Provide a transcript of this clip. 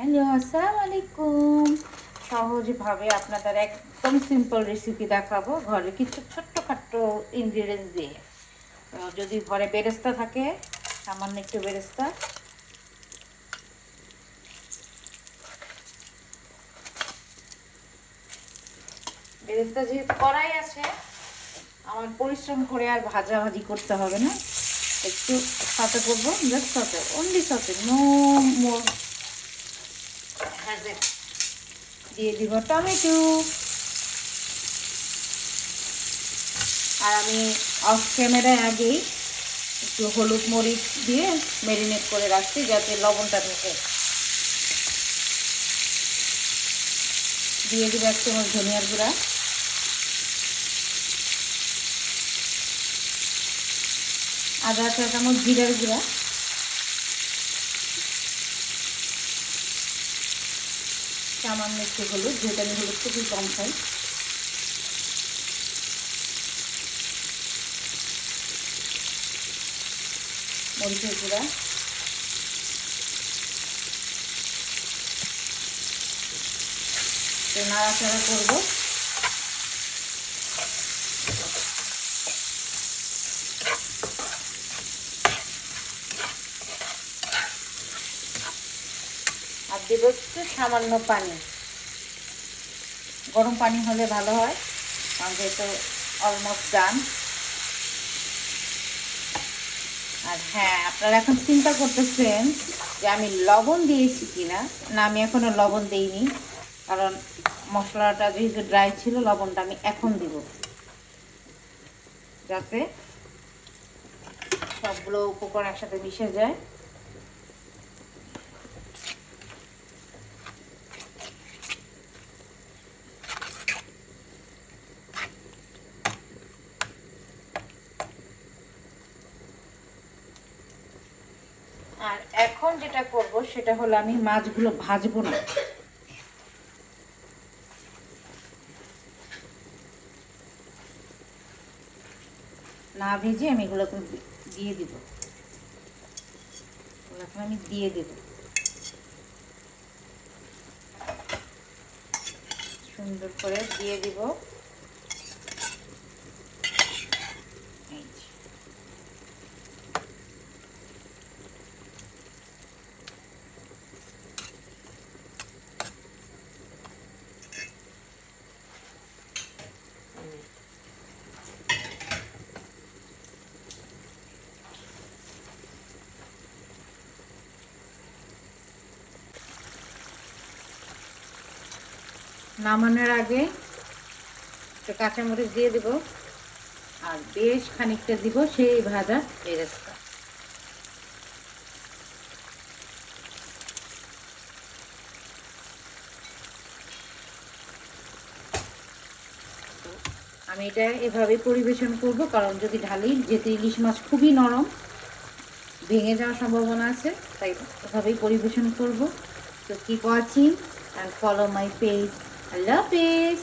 Hello, আসসালামু আলাইকুম। সহজভাবে আপনাদের একদম সিম্পল রেসিপি দেখাবো ঘরে কিছু ছোট্টখাট্ট ইনগ্রিডিয়েন্টস দিয়ে। যদি ঘরে বেরেস্তা থাকে, সামান্য একটু বেরেস্তা, বেরেস্তা যেহেতু কড়াই আছে, আমার পরিশ্রম করে আর ভাজাভাজি করতে হবে না। একটু সাথে করবো, জাস্ট সাথে, অনলি সাথে, নো মোর হ্যাজেল। দিয়ে দিব টমেটো। আর আমি অফ ক্যামেরায় আগেই একটু হলুদ মরিচ দিয়ে ম্যারিনেট করে রাখছি যাতে লবণটা ঢোকে। দিয়ে দিব 1 চামচ ধনিয়ার গুঁড়া, আধা চা চামচ জিরার গুঁড়া, সামান্য একটু হলুদ, যেহেতু আমি হলুদ খুবই কম খাই। মরিচের গুঁড়া, নাড়াচাড়া করবো। আর দেবো একটু সামান্য পানি, গরম পানি হলে ভালো হয়, কারণ যেহেতু অলমোস্ট ডান। আর হ্যাঁ, আপনারা এখন চিন্তা করতেছেন যে আমি লবণ দিয়েছি কিনা। না, আমি এখনো লবণ দিইনি, কারণ মশলাটা যেহেতু ড্রাই ছিল, লবণটা আমি এখন দিব যাতে সবগুলো উপকরণ একসাথে মিশে যায়। আর এখন যেটা করব সেটা হলো আমি মাছগুলো ভাজবো না, না ভেজে আমি এগুলোকে দিয়ে দিব। এখন আমি দিয়ে দেব, সুন্দর করে দিয়ে দিব। নামানোর আগে একটু কাঁচামরিচ দিয়ে দিব, আর বেশ খানিকটা দিব সেই ভাজা বেরেস্তা। আমি এটা এভাবে পরিবেশন করব, কারণ যদি ঢালি, যেহেতু ইলিশ মাছ খুবই নরম, ভেঙে যাওয়ার সম্ভাবনা আছে, তাই এভাবেই পরিবেশন করব। তো keep watching and follow my page. আল্লাহ হাফেজ।